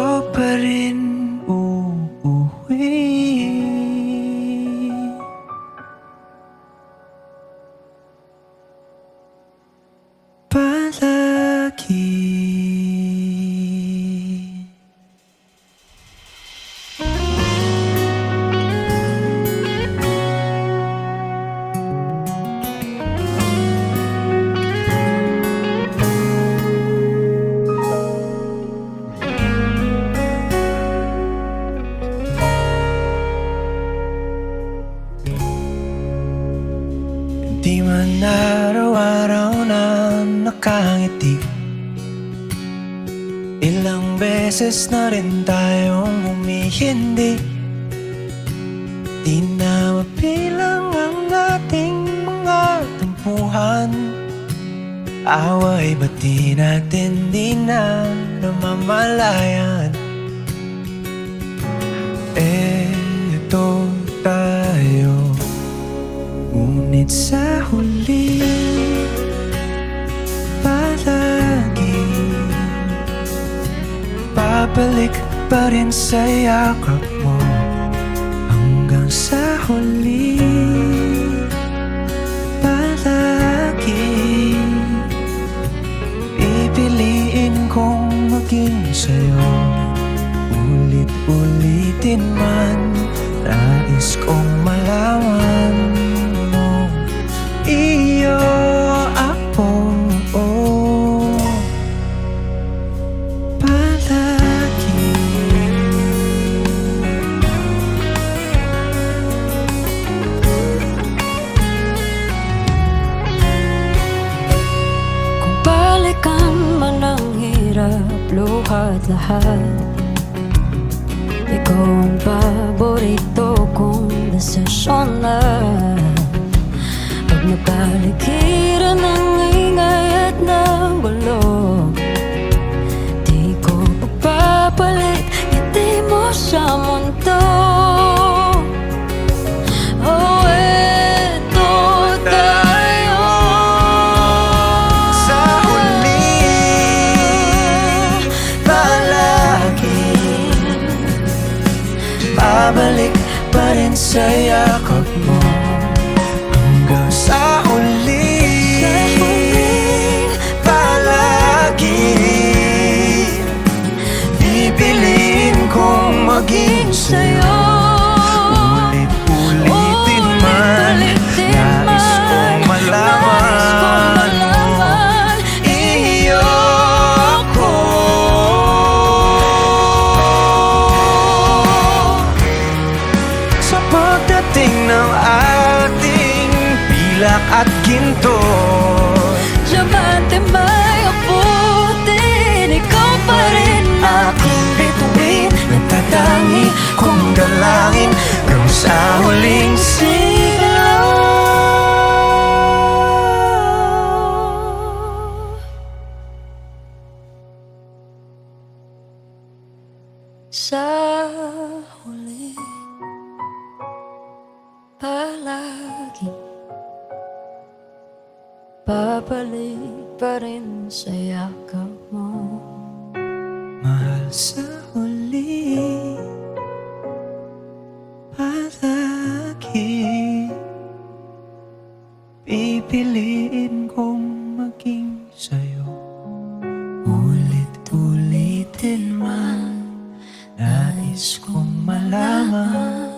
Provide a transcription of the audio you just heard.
Dito pa rin uuwi. Palagi. Di man araw-araw na nakangiti, ilang beses na rin tayong humihindi. Di na mapilang ang ating mga tampuhan. Away ba't di natin di na namamalayan? Eto tayo, ngunit sa huli palagi babalik pa rin sa yakap mo. Hanggang sa huli palagi pipiliin kong maging sa'yo. Ulit-ulitin man, nais kong malaman mo, iyo ako, palagi. Kung balikan man ang hirap, luhat lahat, ikaw ang paborito kong desisyon na. Pag napaligiran ng ingay at ng gulo, di ko papapalit ngiti mo sa mundo. Oh, eto tayo Sa huli palagi babalik pa rin sa yakap mo. Hanggang sa huli palagi pipiliin kong maging sa'yo. Ulit-ulitin man, nais kong malaman mo, iyo ako. Sa pagdating ng ating pilak at ginto, Diamante may abutin, ikaw pa rin aking bituin, nagtatangi kong dalangin hanggang sa huling sigaw. sa huli palagi babalik pa rin sa yakap mo. Mahal, sa huli palagi pipiliin kong maging sa'yo. Ulit-ulitin man, nais kong malaman